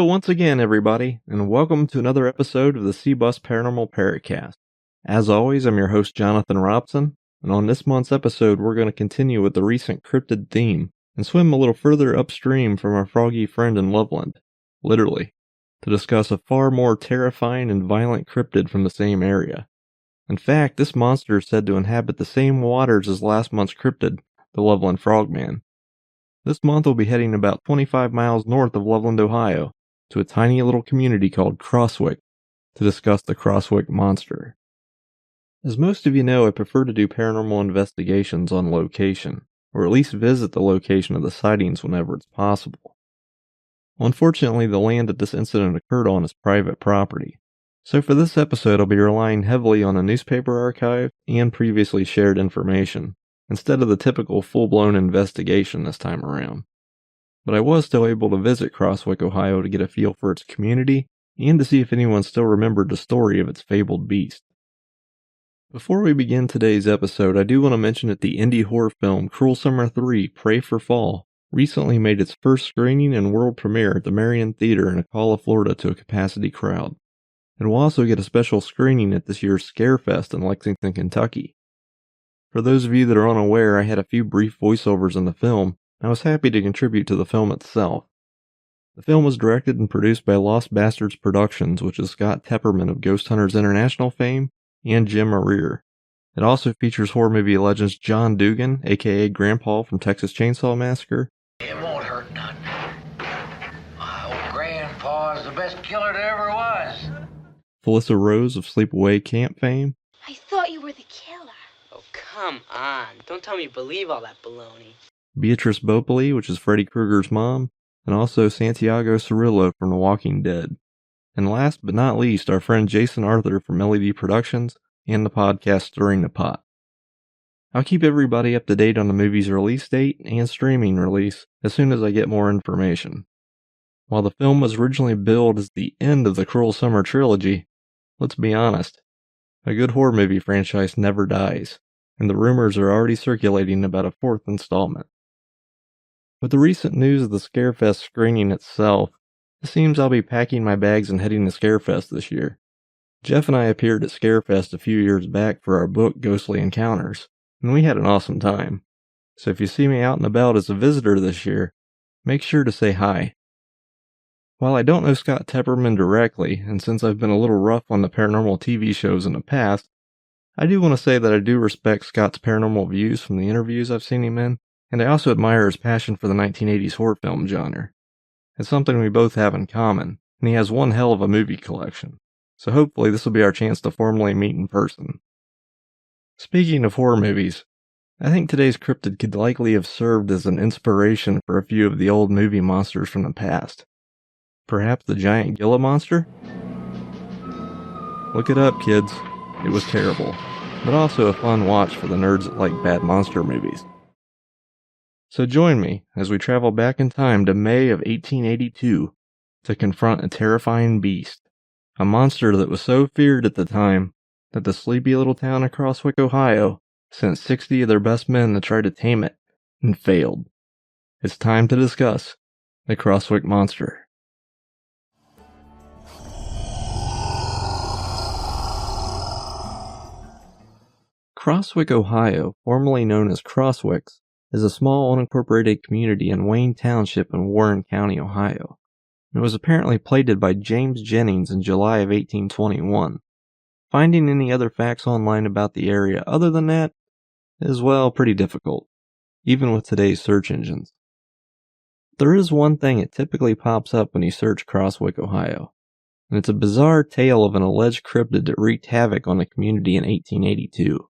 once again, everybody, and welcome to another episode of the C-Bus Paranormal Paracast. As always, I'm your host, Johnathon Robson, and on this month's episode, we're going to continue with the recent cryptid theme and swim a little further upstream from our froggy friend in Loveland, literally, to discuss a far more terrifying and violent cryptid from the same area. In fact, this monster is said to inhabit the same waters as last month's cryptid, the Loveland Frogman. This month we'll be heading about 25 miles north of Loveland, Ohio, to a tiny little community called Crosswick, to discuss the Crosswick monster. As most of you know, I prefer to do paranormal investigations on location, or at least visit the location of the sightings whenever it's possible. Unfortunately, the land that this incident occurred on is private property, so for this episode I'll be relying heavily on a newspaper archive and previously shared information, instead of the typical full-blown investigation this time around. But I was still able to visit Crosswick, Ohio to get a feel for its community and to see if anyone still remembered the story of its fabled beast. Before we begin today's episode, I do want to mention that the indie horror film Cruel Summer 3: Pray for Fall recently made its first screening and world premiere at the Marion Theater in Ocala, Florida to a capacity crowd. It will also get a special screening at this year's Scarefest in Lexington, Kentucky. For those of you that are unaware, I had a few brief voiceovers in the film, and I was happy to contribute to the film itself. The film was directed and produced by Lost Bastards Productions, which is Scott Tepperman of Ghost Hunters International fame, and Jim Arrear. It also features horror movie legends John Dugan, aka Grandpa from Texas Chainsaw Massacre. It won't hurt none. My old grandpa's the best killer there ever was. Felissa Rose of Sleepaway Camp fame. I thought you were the killer. Oh, come on. Don't tell me you believe all that baloney. Beatrice Bopoli, which is Freddy Krueger's mom, and also Santiago Cirillo from The Walking Dead. And last but not least, our friend Jason Arthur from LED Productions and the podcast Stirring the Pot. I'll keep everybody up to date on the movie's release date and streaming release as soon as I get more information. While the film was originally billed as the end of the Cruel Summer trilogy, let's be honest, a good horror movie franchise never dies, and the rumors are already circulating about a fourth installment. With the recent news of the Scarefest screening itself, it seems I'll be packing my bags and heading to Scarefest this year. Jeff and I appeared at Scarefest a few years back for our book Ghostly Encounters, and we had an awesome time. So if you see me out and about as a visitor this year, make sure to say hi. While I don't know Scott Tepperman directly, and since I've been a little rough on the paranormal TV shows in the past, I do want to say that I do respect Scott's paranormal views from the interviews I've seen him in, and I also admire his passion for the 1980s horror film genre. It's something we both have in common, and he has one hell of a movie collection, so hopefully this will be our chance to formally meet in person. Speaking of horror movies, I think today's cryptid could likely have served as an inspiration for a few of the old movie monsters from the past. Perhaps the giant Gila monster? Look it up, kids. It was terrible, but also a fun watch for the nerds that like bad monster movies. So join me as we travel back in time to May of 1882 to confront a terrifying beast, a monster that was so feared at the time that the sleepy little town of Crosswick, Ohio sent 60 of their best men to try to tame it, and failed. It's time to discuss the Crosswick monster. Crosswick, Ohio, formerly known as Crosswicks, is a small unincorporated community in Wayne Township in Warren County, Ohio. It was apparently plated by James Jennings in July of 1821. Finding any other facts online about the area other than that is, well, pretty difficult, even with today's search engines. There is one thing that typically pops up when you search Crosswick, Ohio, and it's a bizarre tale of an alleged cryptid that wreaked havoc on the community in 1882.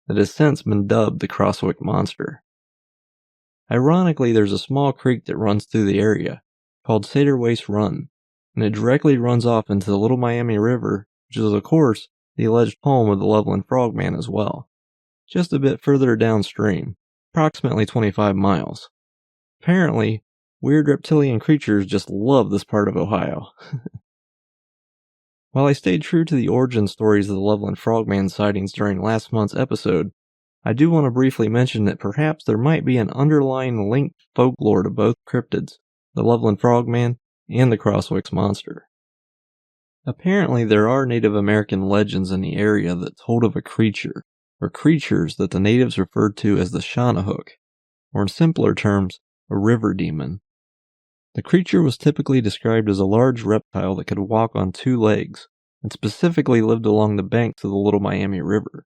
That has since been dubbed the Crosswick Monster. Ironically, there's a small creek that runs through the area, called Cedar Waste Run, and it directly runs off into the Little Miami River, which is of course the alleged home of the Loveland Frogman as well, just a bit further downstream, approximately 25 miles. Apparently, weird reptilian creatures just love this part of Ohio. While I stayed true to the origin stories of the Loveland Frogman sightings during last month's episode, I do want to briefly mention that perhaps there might be an underlying linked folklore to both cryptids, the Loveland Frogman and the Crosswick's monster. Apparently, there are Native American legends in the area that told of a creature, or creatures that the natives referred to as the Shanahook, or in simpler terms, a river demon. The creature was typically described as a large reptile that could walk on two legs, and specifically lived along the banks of the Little Miami River,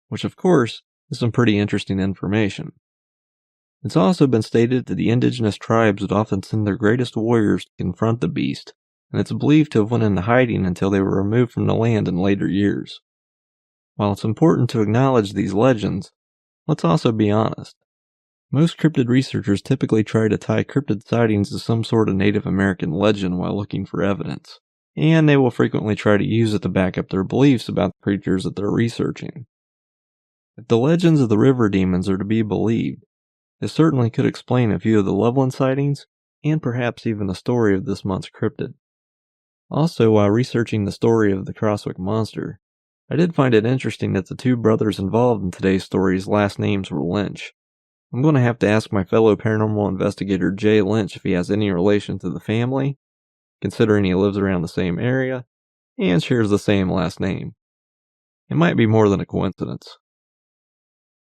which of course is some pretty interesting information. It's also been stated that the indigenous tribes would often send their greatest warriors to confront the beast, and it's believed to have went into hiding until they were removed from the land in later years. While it's important to acknowledge these legends, let's also be honest. Most cryptid researchers typically try to tie cryptid sightings to some sort of Native American legend while looking for evidence, and they will frequently try to use it to back up their beliefs about the creatures that they're researching. If the legends of the river demons are to be believed, it certainly could explain a few of the Loveland sightings, and perhaps even the story of this month's cryptid. Also, while researching the story of the Crosswick monster, I did find it interesting that the two brothers involved in today's story's last names were Lynch. I'm going to have to ask my fellow paranormal investigator Jay Lynch if he has any relation to the family, considering he lives around the same area, and shares the same last name. It might be more than a coincidence.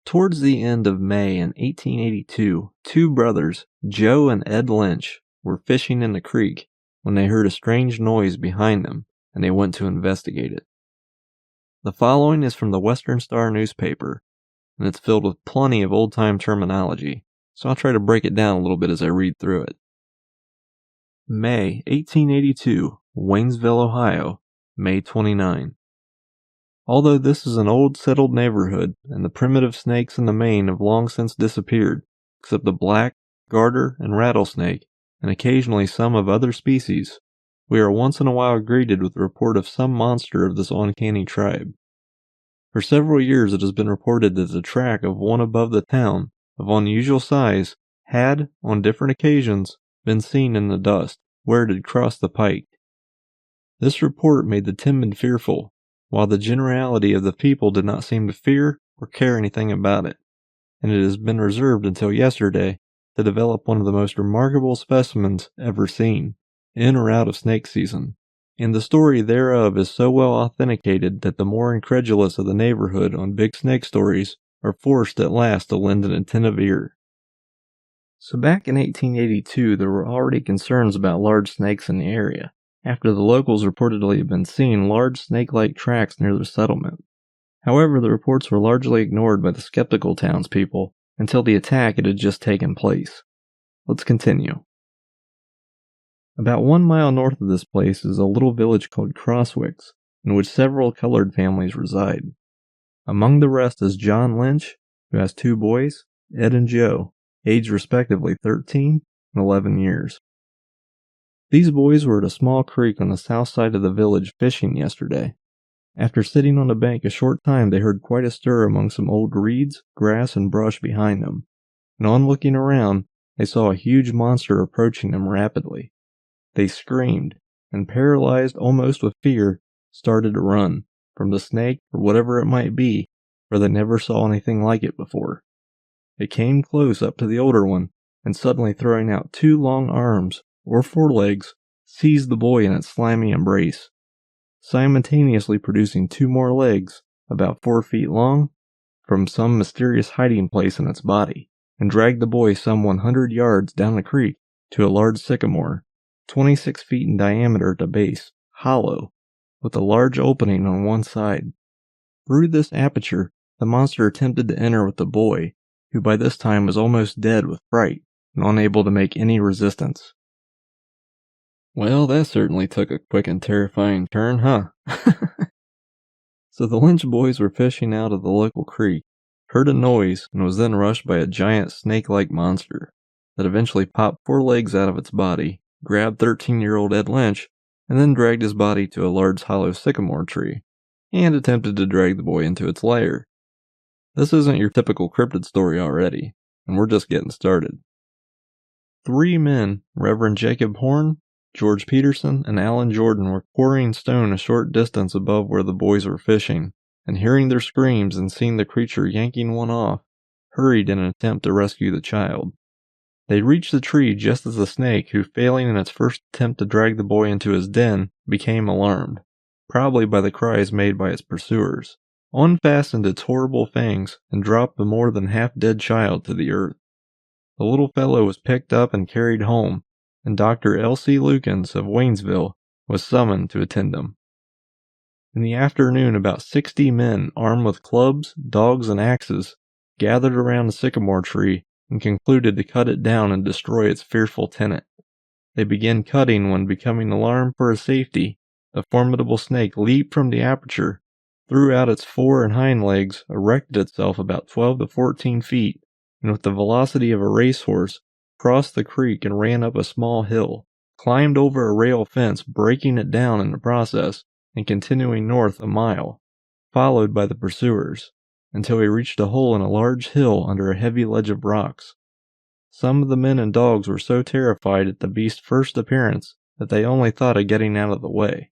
Towards the end of May in 1882, two brothers, Joe and Ed Lynch, were fishing in the creek when they heard a strange noise behind them, and they went to investigate it. The following is from the Western Star newspaper, and it's filled with plenty of old-time terminology, so I'll try to break it down a little bit as I read through it. May 1882, Waynesville, Ohio, May 29. Although this is an old settled neighborhood, and the primitive snakes in the main have long since disappeared, except the black, garter, and rattlesnake, and occasionally some of other species, we are once in a while greeted with the report of some monster of this uncanny tribe. For several years it has been reported that the track of one above the town, of unusual size, had, on different occasions, been seen in the dust, where it had crossed the pike. This report made the timid fearful, while the generality of the people did not seem to fear or care anything about it, and it has been reserved until yesterday to develop one of the most remarkable specimens ever seen, in or out of snake season. And the story thereof is so well authenticated that the more incredulous of the neighborhood on big snake stories are forced at last to lend an attentive ear. So back in 1882, there were already concerns about large snakes in the area, after the locals reportedly had been seeing large snake-like tracks near the settlement. However, the reports were largely ignored by the skeptical townspeople until the attack had just taken place. Let's continue. About 1 mile north of this place is a little village called Crosswick, in which several colored families reside. Among the rest is John Lynch, who has two boys, Ed and Joe, aged respectively 13 and 11 years. These boys were at a small creek on the south side of the village fishing yesterday. After sitting on the bank a short time, they heard quite a stir among some old reeds, grass, and brush behind them, and on looking around, they saw a huge monster approaching them rapidly. They screamed, and paralyzed almost with fear, started to run, from the snake or whatever it might be, for they never saw anything like it before. It came close up to the older one, and suddenly throwing out two long arms, or forelegs, seized the boy in its slimy embrace, simultaneously producing two more legs, about 4 feet long, from some mysterious hiding place in its body, and dragged the boy some 100 yards down the creek to a large sycamore, 26 feet in diameter at the base, hollow, with a large opening on one side. Through this aperture, the monster attempted to enter with the boy, who by this time was almost dead with fright and unable to make any resistance. Well, that certainly took a quick and terrifying turn, huh? So the Lynch boys were fishing out of the local creek, heard a noise, and was then rushed by a giant snake-like monster that eventually popped 4 legs out of its body, grabbed 13-year-old Ed Lynch, and then dragged his body to a large hollow sycamore tree, and attempted to drag the boy into its lair. This isn't your typical cryptid story already, and we're just getting started. 3 men, Reverend Jacob Horn, George Peterson, and Alan Jordan, were quarrying stone a short distance above where the boys were fishing, and hearing their screams and seeing the creature yanking one off, hurried in an attempt to rescue the child. They reached the tree just as the snake, who failing in its first attempt to drag the boy into his den, became alarmed, probably by the cries made by its pursuers, unfastened its horrible fangs, and dropped the more than half-dead child to the earth. The little fellow was picked up and carried home, and Dr. L.C. Lukens of Waynesville was summoned to attend him. In the afternoon, about 60 men, armed with clubs, dogs, and axes, gathered around the sycamore tree and concluded to cut it down and destroy its fearful tenant. They began cutting when, becoming alarmed for his safety, the formidable snake leaped from the aperture, threw out its fore and hind legs, erected itself about 12 to 14 feet, and with the velocity of a racehorse, crossed the creek and ran up a small hill, climbed over a rail fence, breaking it down in the process, and continuing north a mile, followed by the pursuers, until he reached a hole in a large hill under a heavy ledge of rocks. Some of the men and dogs were so terrified at the beast's first appearance that they only thought of getting out of the way,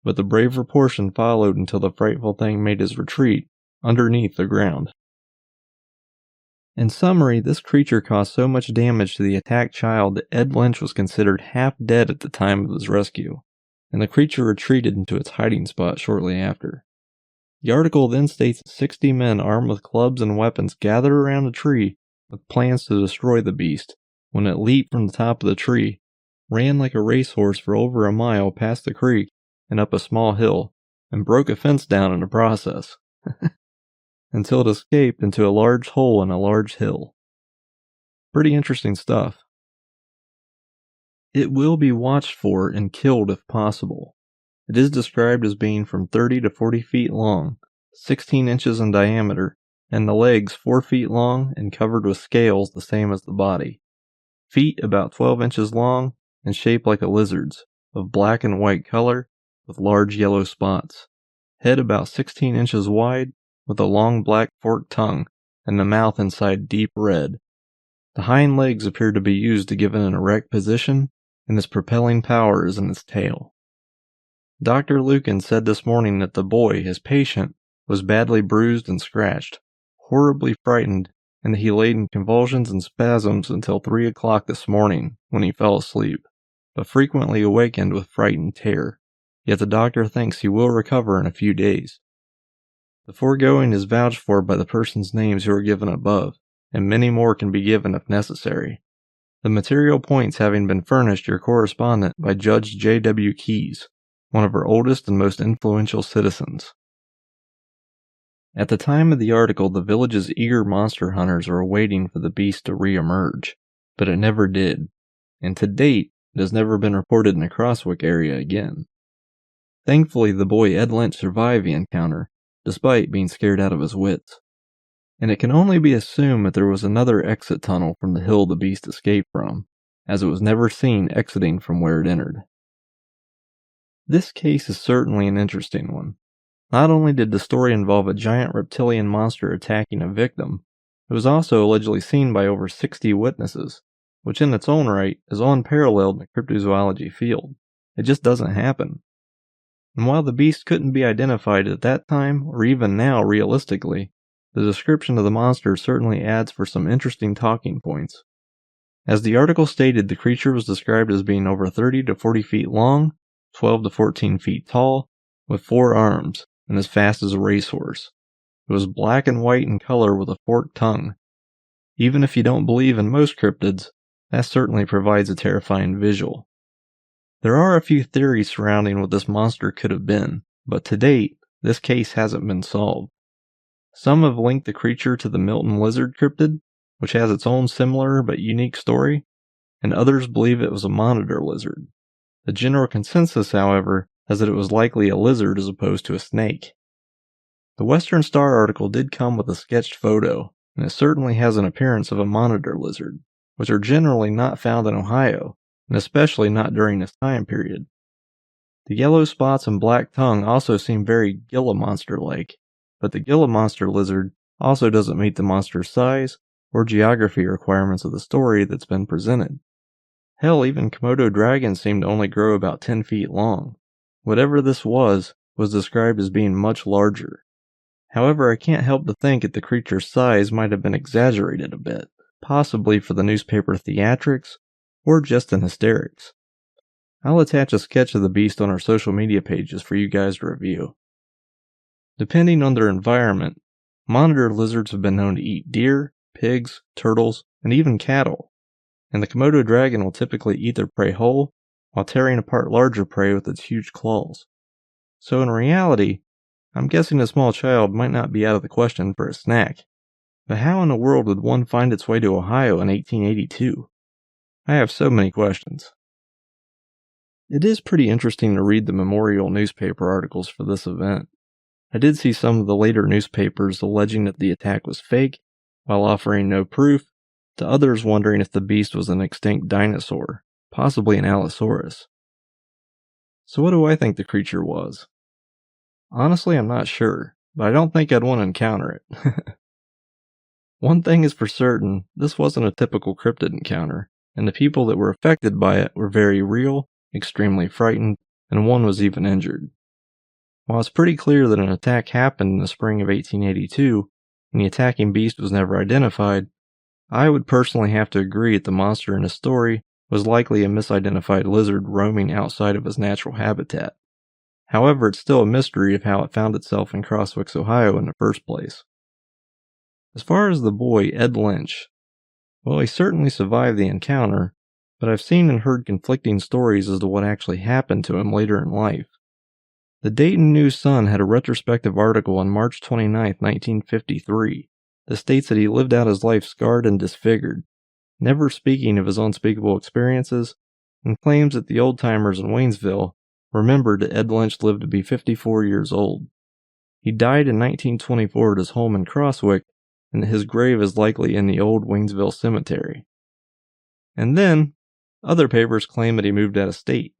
but the braver portion followed until the frightful thing made his retreat underneath the ground. In summary, this creature caused so much damage to the attacked child that Ed Lynch was considered half dead at the time of his rescue, and the creature retreated into its hiding spot shortly after. The article then states that 60 men armed with clubs and weapons gathered around the tree with plans to destroy the beast, when it leaped from the top of the tree, ran like a racehorse for over a mile past the creek and up a small hill, and broke a fence down in the process, until it escaped into a large hole in a large hill. Pretty interesting stuff. It will be watched for and killed if possible. It is described as being from 30 to 40 feet long, 16 inches in diameter, and the legs 4 feet long and covered with scales the same as the body. Feet about 12 inches long and shaped like a lizard's, of black and white color with large yellow spots. Head about 16 inches wide with a long black forked tongue and the mouth inside deep red. The hind legs appear to be used to give it an erect position, and its propelling power is in its tail. Dr. Lucan said this morning that the boy, his patient, was badly bruised and scratched, horribly frightened, and that he laid in convulsions and spasms until 3 o'clock this morning when he fell asleep, but frequently awakened with fright and terror, yet the doctor thinks he will recover in a few days. The foregoing is vouched for by the persons' names who are given above, and many more can be given if necessary. The material points having been furnished your correspondent by Judge J.W. Keyes, one of our oldest and most influential citizens. At the time of the article, the village's eager monster hunters are waiting for the beast to re-emerge, but it never did, and to date, it has never been reported in the Crosswick area again. Thankfully, the boy Ed Lynch survived the encounter, despite being scared out of his wits, and it can only be assumed that there was another exit tunnel from the hill the beast escaped from, as it was never seen exiting from where it entered. This case is certainly an interesting one. Not only did the story involve a giant reptilian monster attacking a victim, it was also allegedly seen by over 60 witnesses, which in its own right is unparalleled in the cryptozoology field. It just doesn't happen. And while the beast couldn't be identified at that time or even now realistically, the description of the monster certainly adds for some interesting talking points. As the article stated, the creature was described as being over 30 to 40 feet long, 12 to 14 feet tall, with 4 arms, and as fast as a racehorse. It was black and white in color with a forked tongue. Even if you don't believe in most cryptids, that certainly provides a terrifying visual. There are a few theories surrounding what this monster could have been, but to date, this case hasn't been solved. Some have linked the creature to the Milton lizard cryptid, which has its own similar but unique story, and others believe it was a monitor lizard. The general consensus, however, is that it was likely a lizard as opposed to a snake. The Western Star article did come with a sketched photo, and it certainly has an appearance of a monitor lizard, which are generally not found in Ohio, and especially not during this time period. The yellow spots and black tongue also seem very Gila monster-like, but the Gila monster lizard also doesn't meet the monster's size or geography requirements of the story that's been presented. Hell, even Komodo dragons seem to only grow about 10 feet long. Whatever this was described as being much larger. However, I can't help but think that the creature's size might have been exaggerated a bit, possibly for the newspaper theatrics, or just in hysterics. I'll attach a sketch of the beast on our social media pages for you guys to review. Depending on their environment, monitor lizards have been known to eat deer, pigs, turtles, and even cattle, and the Komodo dragon will typically eat their prey whole while tearing apart larger prey with its huge claws. So in reality, I'm guessing a small child might not be out of the question for a snack. But how in the world would one find its way to Ohio in 1882? I have so many questions. It is pretty interesting to read the memorial newspaper articles for this event. I did see some of the later newspapers alleging that the attack was fake, while offering no proof, to others wondering if the beast was an extinct dinosaur, possibly an Allosaurus. So what do I think the creature was? Honestly, I'm not sure, but I don't think I'd want to encounter it. One thing is for certain, this wasn't a typical cryptid encounter, and the people that were affected by it were very real, extremely frightened, and one was even injured. While it's pretty clear that an attack happened in the spring of 1882, and the attacking beast was never identified, I would personally have to agree that the monster in the story was likely a misidentified lizard roaming outside of its natural habitat. However, it's still a mystery of how it found itself in Crosswick, Ohio in the first place. As far as the boy, Ed Lynch, well, he certainly survived the encounter, but I've seen and heard conflicting stories as to what actually happened to him later in life. The Dayton News-Sun had a retrospective article on March 29, 1953, that states that he lived out his life scarred and disfigured, never speaking of his unspeakable experiences, and claims that the old-timers in Waynesville remembered that Ed Lynch lived to be 54 years old. He died in 1924 at his home in Crosswick, and his grave is likely in the old Waynesville Cemetery. And then, other papers claim that he moved out of state.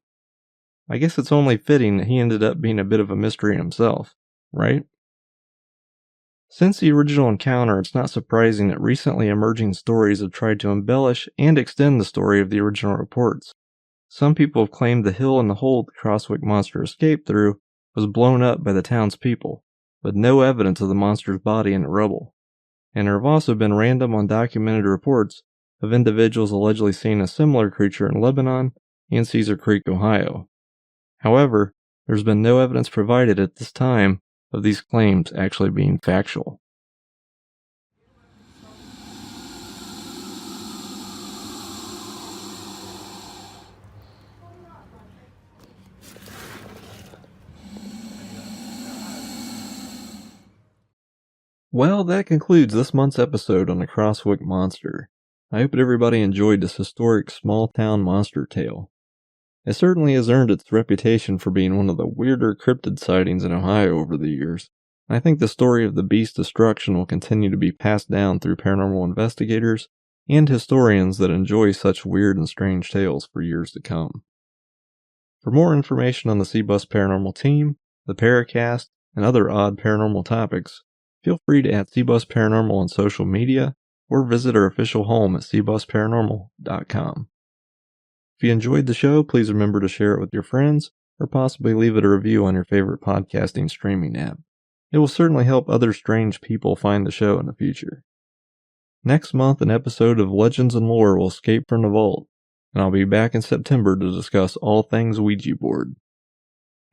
I guess it's only fitting that he ended up being a bit of a mystery himself, right? Since the original encounter, it's not surprising that recently emerging stories have tried to embellish and extend the story of the original reports. Some people have claimed the hill and the hole the Crosswick monster escaped through was blown up by the townspeople, with no evidence of the monster's body in the rubble. And there have also been random undocumented reports of individuals allegedly seeing a similar creature in Lebanon and Cedar Creek, Ohio. However, there's been no evidence provided at this time of these claims actually being factual. Well, that concludes this month's episode on the Crosswick Monster. I hope that everybody enjoyed this historic small-town monster tale. It certainly has earned its reputation for being one of the weirder cryptid sightings in Ohio over the years. I think the story of the beast's destruction will continue to be passed down through paranormal investigators and historians that enjoy such weird and strange tales for years to come. For more information on the C-Bus Paranormal team, the Paracast, and other odd paranormal topics, feel free to add C-Bus Paranormal on social media or visit our official home at cbusparanormal.com. If you enjoyed the show, please remember to share it with your friends or possibly leave it a review on your favorite podcasting streaming app. It will certainly help other strange people find the show in the future. Next month, an episode of Legends and Lore will escape from the vault, and I'll be back in September to discuss all things Ouija board.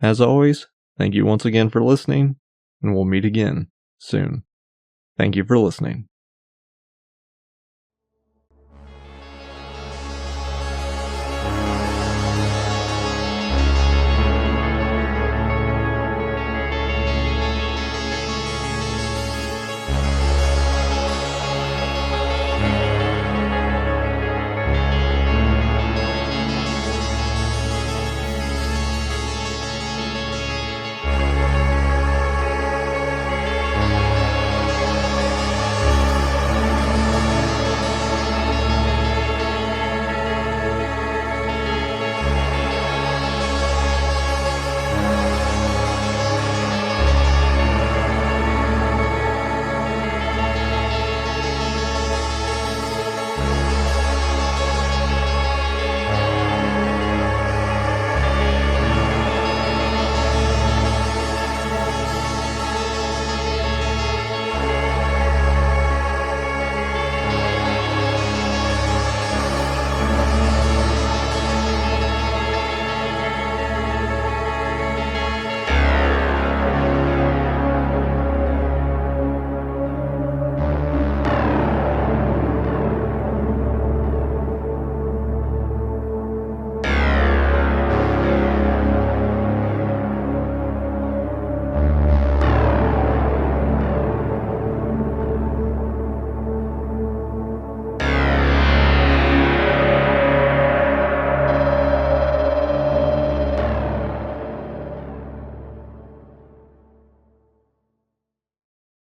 As always, thank you once again for listening, and we'll meet again soon. Thank you for listening.